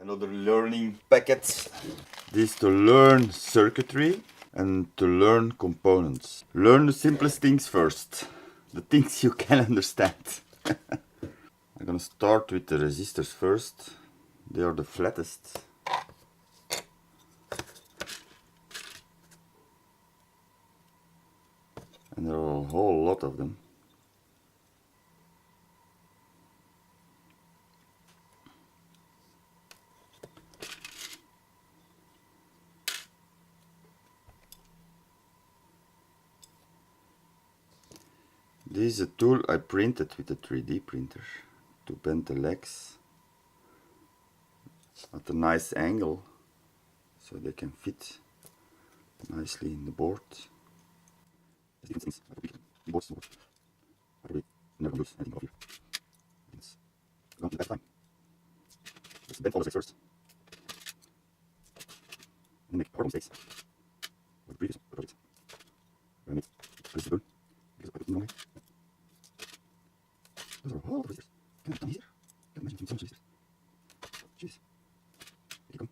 another learning packet. This to learn circuitry and to learn components. Learn the simplest things first, the things you can understand. I'm gonna start with the resistors first. They are the flattest. And there are a whole lot of them. This is a tool I printed with a 3D printer to bend the legs at a nice angle so they can fit nicely in the board. Different things like boards to work. I probably never use anything off here. It's going to be bad time. Let's bend all the legs first. And make horrible mistakes. With the previous project. Where I made this burn because I put it wrongly. Those are all the resistors. Can I have done easier? Can I imagine so much resistors? Jeez. Here you go.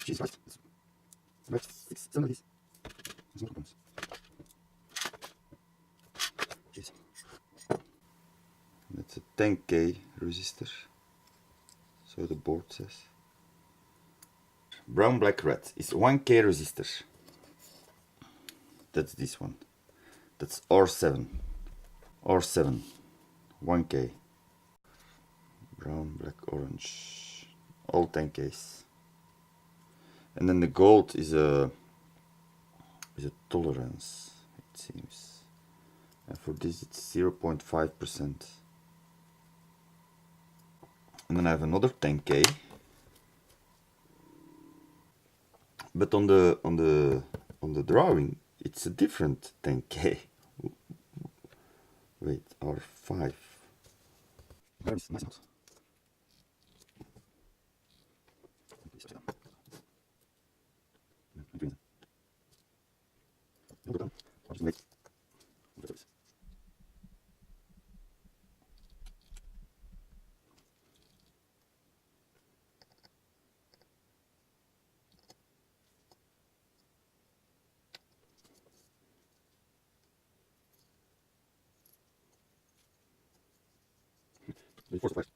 Jesus Christ. It's about 6, 7 of these. There's no components. Jeez. That's a 10K resistor. So the board says. Brown, black, red is 1K resistor. That's this one. That's R7. R7. 1K. Brown, black, orange. All 10Ks. And then the gold is a tolerance, it seems. And for this it's 0.5%. And then I have another 10K. But on the drawing it's a different 10K. Wait, R5. Nice note. Before the flash.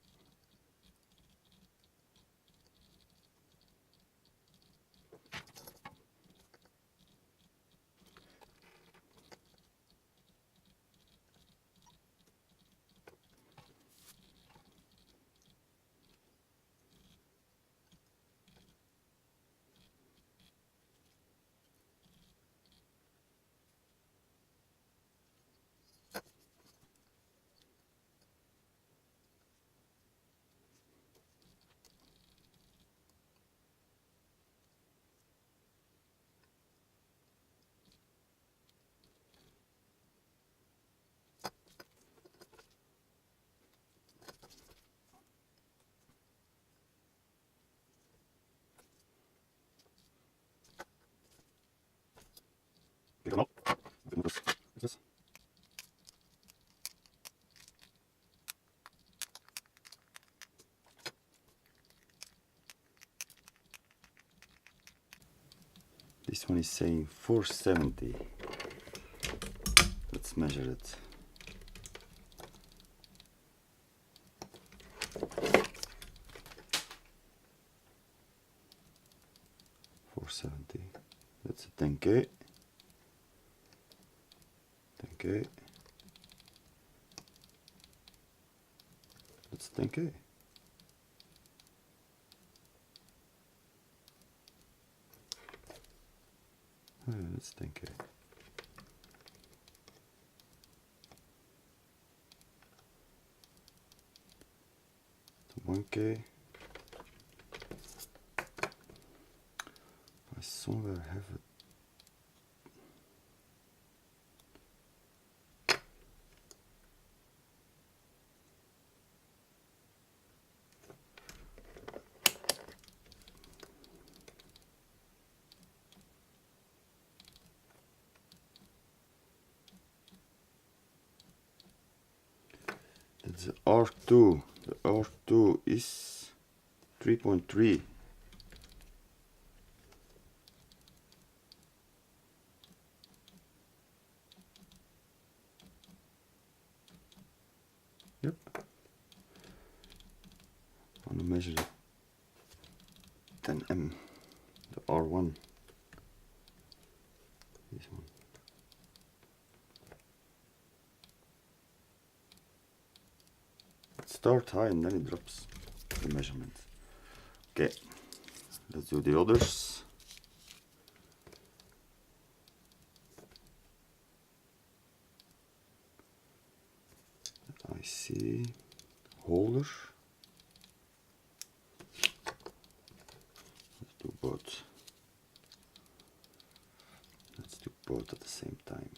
Come on. This. This one is saying 470. Let's measure it. That's a 10K. 10K. That's 10K. Oh, yeah, that's 10K. So 1K. I somewhere have it. That's the R2. The R2 is 3.3. Yep. I want to measure the 10M, the R1. This one. It starts high and then it drops the measurement. Okay, let's do the others. I see holder. Let's do both. Let's do both at the same time.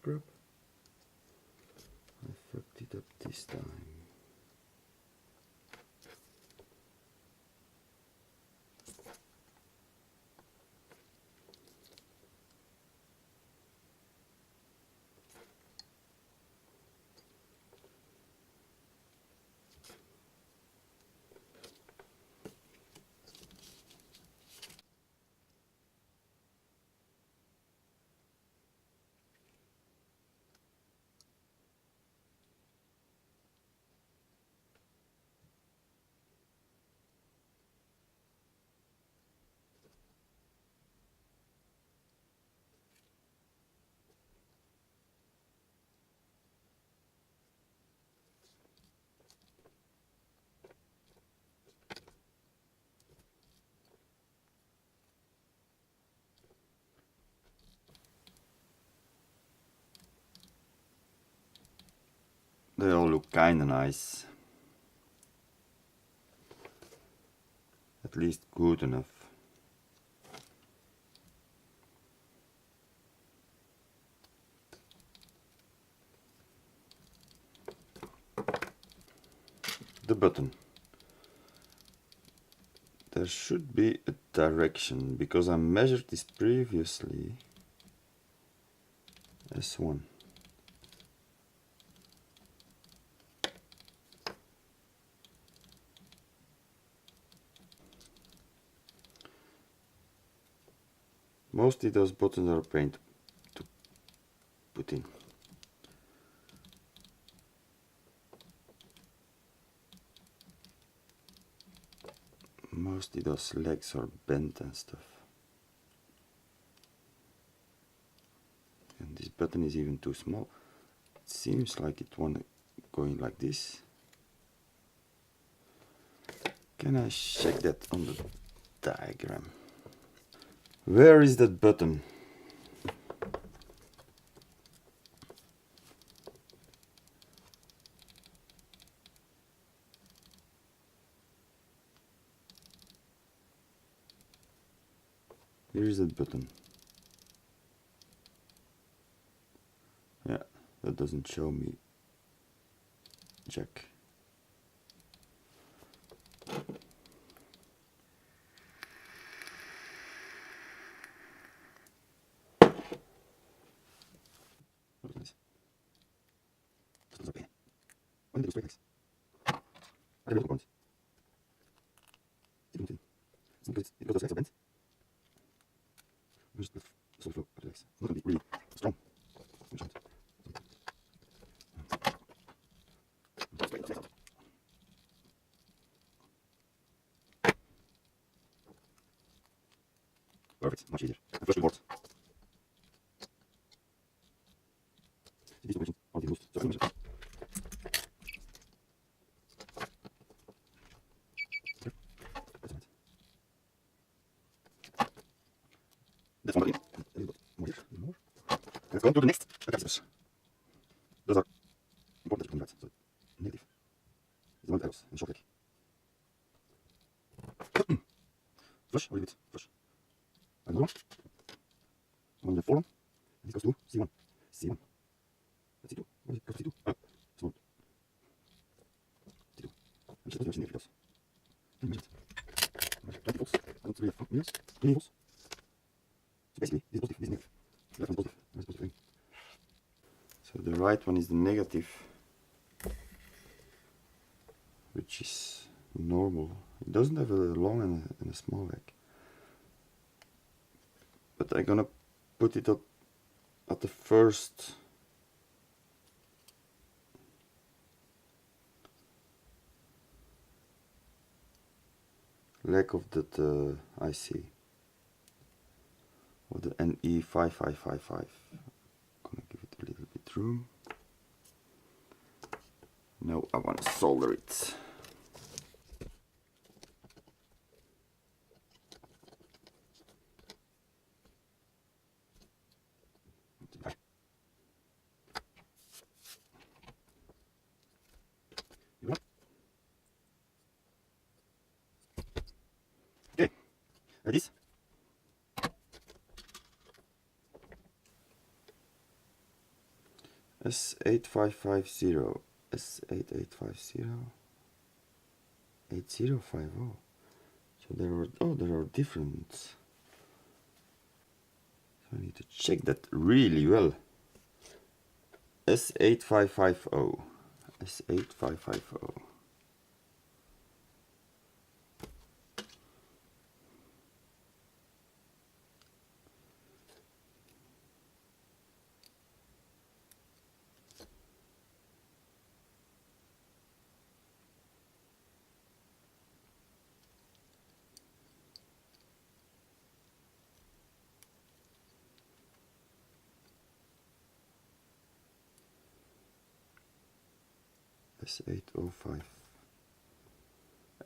Crap. I fucked it up this time. They all look kinda nice. At least good enough. The button. There should be a direction because I measured this previously as one. Mostly those buttons are a pain to put in. Mostly those legs are bent and stuff. And this button is even too small. It seems like it wants going like this. Can I check that on the diagram? Where is that button? Here is that button. Yeah, that doesn't show me jack. What is this? This is okay. When did it straight legs? I did little points. It's because the legs are bent. Just the solid flow of the legs. It's not going to be really strong. Perfect, much easier. And flush with board. These operations are the most. So I measure. That's one button. A little bit more here. More. Let's go on to the next capacitors. Those are important that you can write. So negative is the one that arrows and short leg. a little bit fresh. Another one. On the forum. And this goes to C1. C1. That's C2. What is it? Goes to C2. Ah, small. C2. I'm just not using it because. Can you imagine it? 20 volts. I don't really have meters. 20 volts. So basically, this is positive, this is negative. The left one is positive. The right is positive. So the right one is the negative, which is normal. It doesn't have a long and a small leg. But I'm gonna put it up at the first leg of that IC, of the NE555. Gonna give it a little bit room. Now I want to solder it. Okay, like this. S8550, S8850, 8050. So there are different. So I need to check that really well. S8550, S8550. S8050.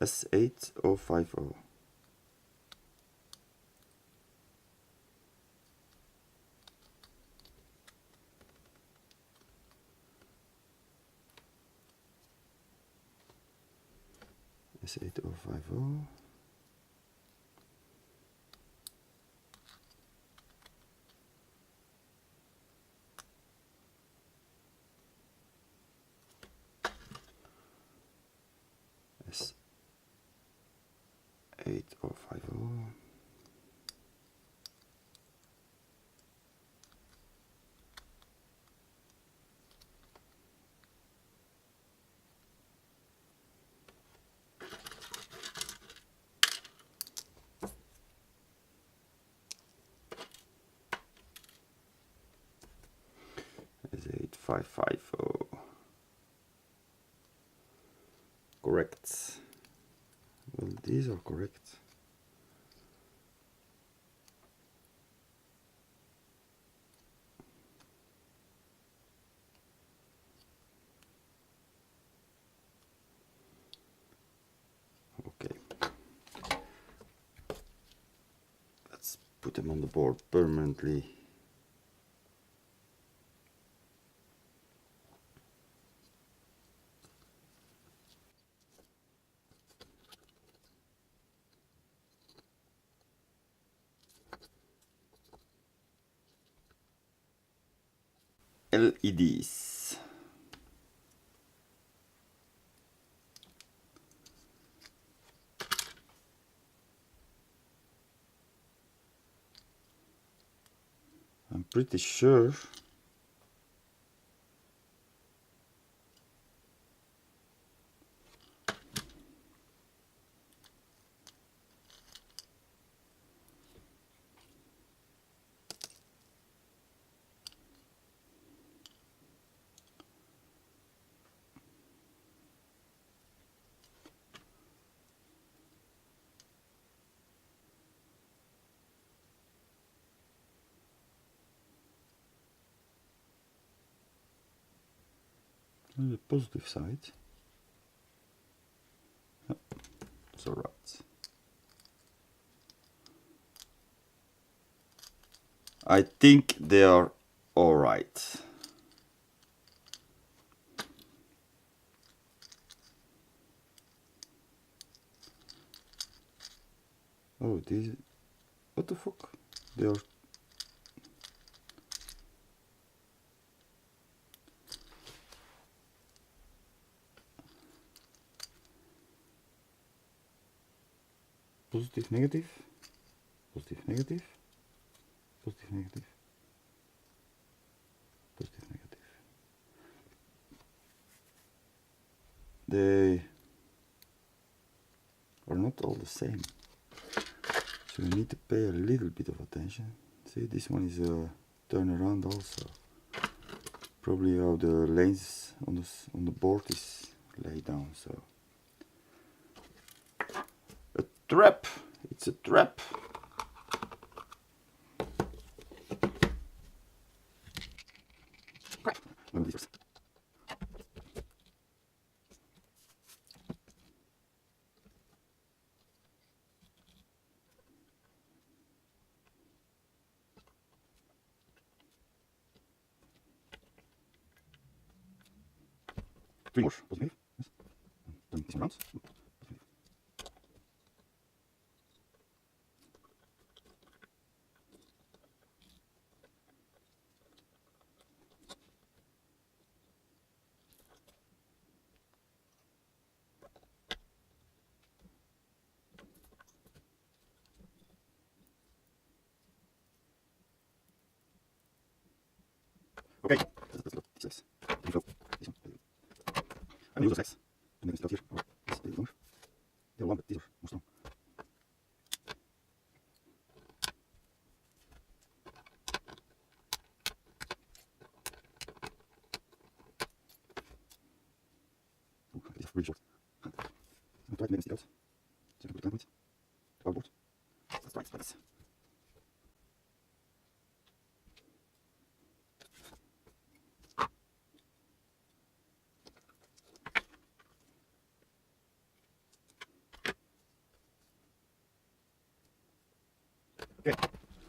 S8050. S8050. S8050. S8550. Correct. Well, these are correct. Okay. Let's put them on the board permanently. LEDs. I'm pretty sure on the positive side. Yep, it's alright. I think they are alright. Oh, these, what the fuck? They are positive, negative, positive, negative, positive, negative, positive, negative. They are not all the same, so you need to pay a little bit of attention. See, this one is a turnaround also. Probably how the lanes on the board is laid down. So a trap. It's a trap. One of these. Three more. Positive. Yes. Turn this one around. Okay, let's look at this. Inflow. This one. And use those legs. And then it's out here. Oh, it's a little longer. They're long, but these are more strong. Oh, these are really short. I'm trying to make them stick out. So I can put a clamp on it. To our board. Let's try it like this. Okay,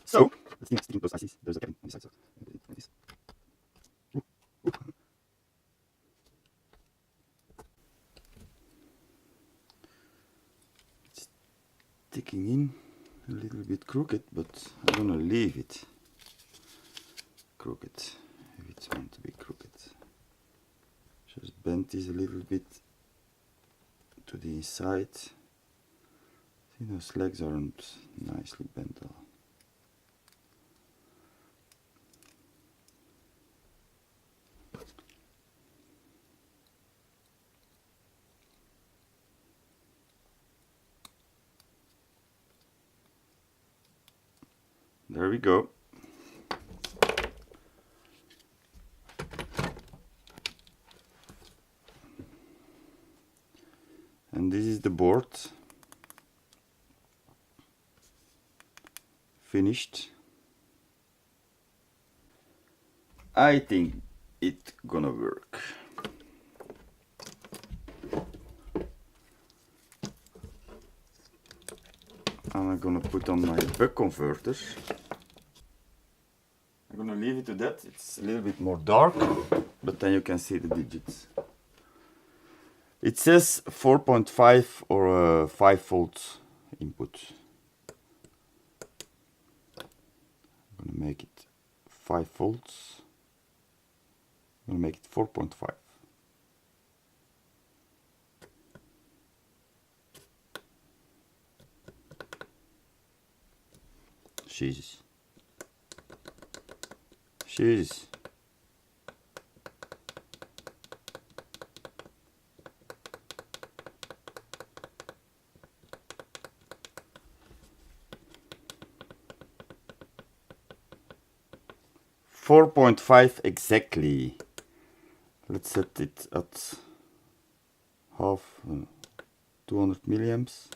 so let's keep sticking those ICs. There's a cabin on this side, so I'm going to put it like this. Ooh, ooh. It's sticking in a little bit crooked, but I'm gonna leave it crooked if it's meant to be crooked. Just bend this a little bit to the inside. See, those legs aren't nicely bent at all. There we go. And this is the board. Finished. I think it's gonna work. I'm gonna put on my buck converter. I'm gonna leave it to that. It's a little bit more dark, but then you can see the digits. It says 4.5 or 5 volt input. I'm gonna make it 5 volts. I'm gonna make it 4.5. Jesus. Jesus. .5 exactly. Let's set it at half 200 milliamps,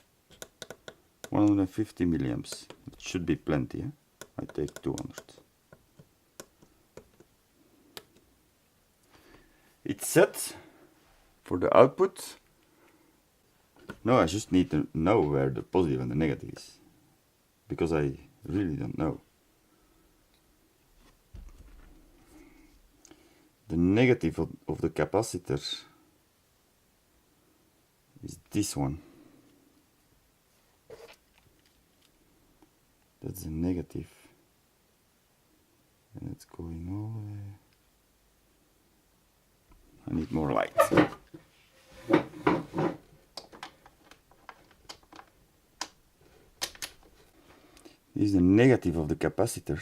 150 milliamps. It should be plenty. Eh? I take 200. It's set for the output. No, I just need to know where the positive and the negative is, because I really don't know. The negative of the capacitor is this one. That's the negative. And it's going all the way. I need more light. This is the negative of the capacitor.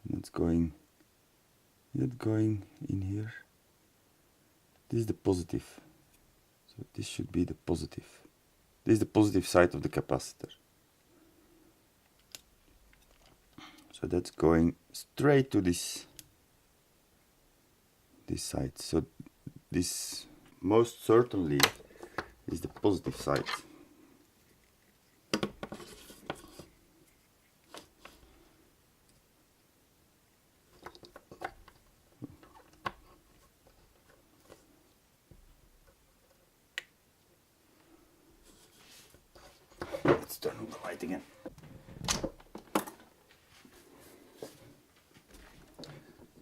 And it's going, is it going in here? This is the positive. So this should be the positive. This is the positive side of the capacitor. So that's going straight to this side. So this most certainly is the positive side. Let's turn on the light again.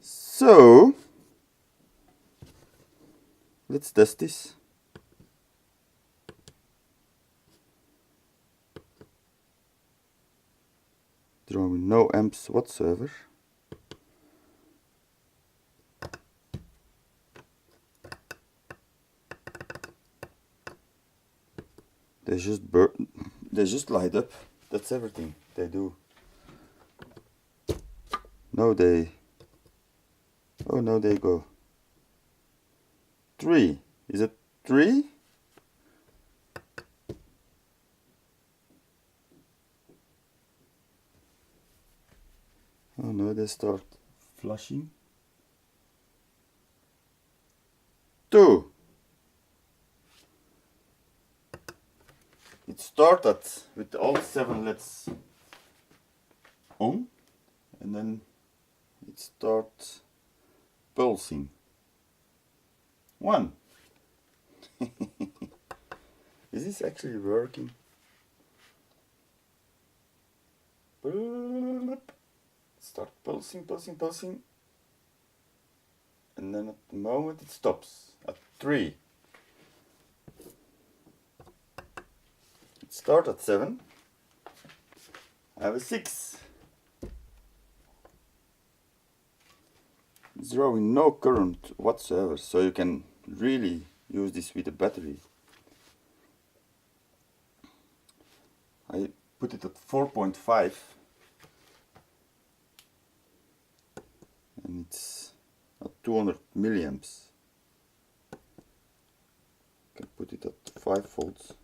So let's test this. Drawing no amps whatsoever. They just burn. They just light up. That's everything they do. No, they. Oh no, they go. 3. Is it 3? Oh no, they start flashing. 2. It started with all 7 LEDs on, and then it starts pulsing. 1. Is this actually working? Start pulsing, pulsing, pulsing, and then at the moment it stops at 3. It starts at 7. I have a 6. It's drawing no current whatsoever, so you can really use this with a battery. I put it at 4.5 and it's at 200 milliamps. I can put it at 5 volts.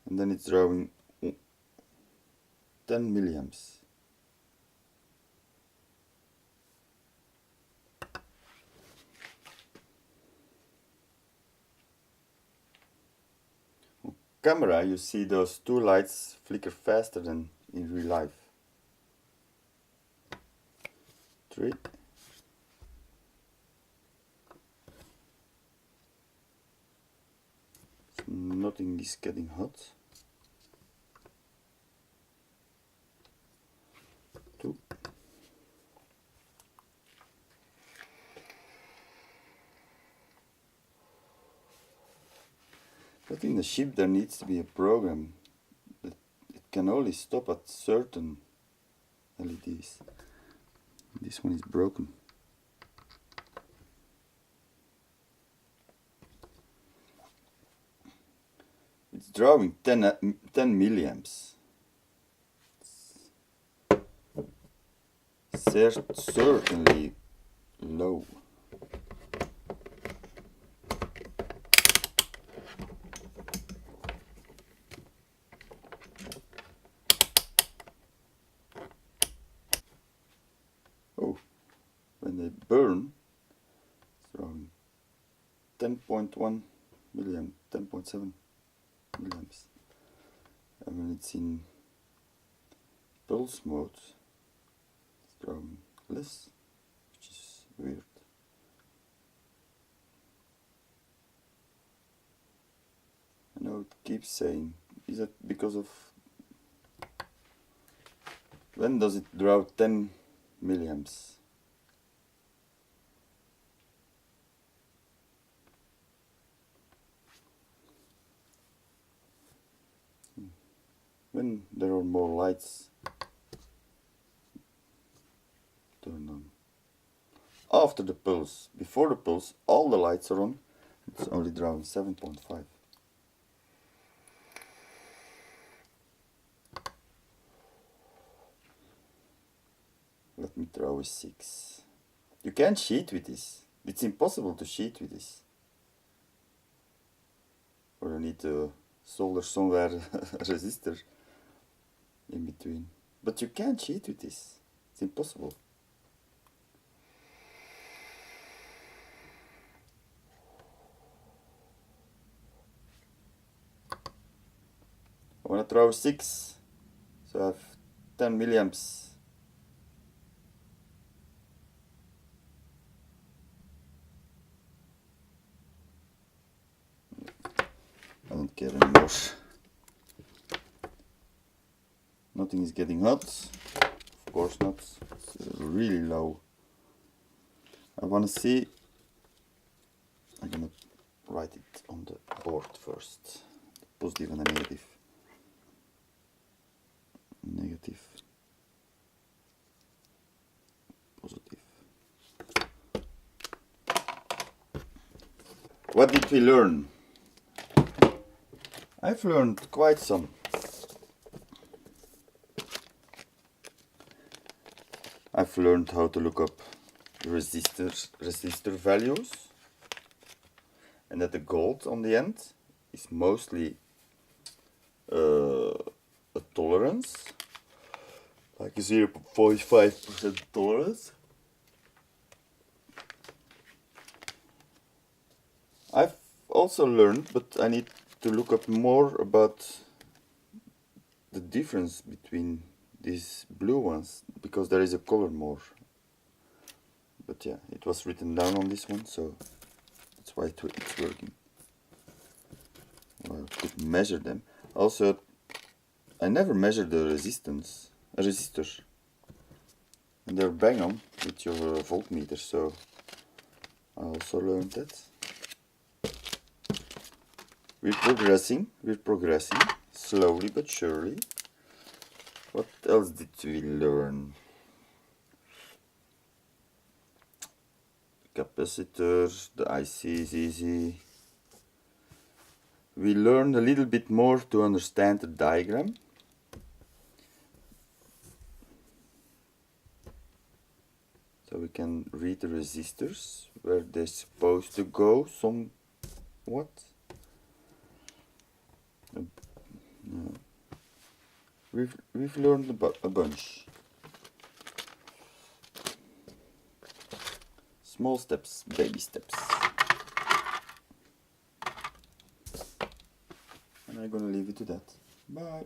And then it's drawing 10 milliamps. On camera you see those 2 lights flicker faster than in real life. 3. Nothing is getting hot. 2. But in the chip there needs to be a program that it can only stop at certain LEDs. This one is broken. It's drawing 10 milliamps. Certainly low. Oh, when they burn, it's drawing 10.1 milliamp, 10.7 milliamps. And when it's in pulse mode, it's drawing less, which is weird. I know it keeps saying, is that because of, when does it draw 10 milliamps? when there are more lights, turn on. After the pulse, before the pulse, all the lights are on. It's only drawing 7.5. Let me draw a 6. You can't cheat with this. It's impossible to cheat with this. Or you need to solder somewhere a resistor in between. But you can't cheat with this. It's impossible. I want to draw 6, so I have 10 milliamps. I don't care anymore. Nothing is getting hot. Of course not. It's really low. I want to see. I'm gonna write it on the board first. Positive and a negative. Negative. Positive. What did we learn? I've learned quite some. I've learned how to look up resistor values, and that the gold on the end is mostly a tolerance, like a 0.5% tolerance. I've also learned, but I need to look up more about the difference between these blue ones, because there is a color more. But yeah, it was written down on this one, so that's why it's working. Well, I could measure them. Also, I never measured the resistors, and they're bang on with your voltmeter, so I also learned that. We're progressing, slowly but surely. What else did we learn? Capacitors, the IC is easy. We learned a little bit more to understand the diagram. So we can read the resistors, where they're supposed to go somewhat. No. We've learned a bunch. Small steps, baby steps. And I'm gonna leave it to that. Bye.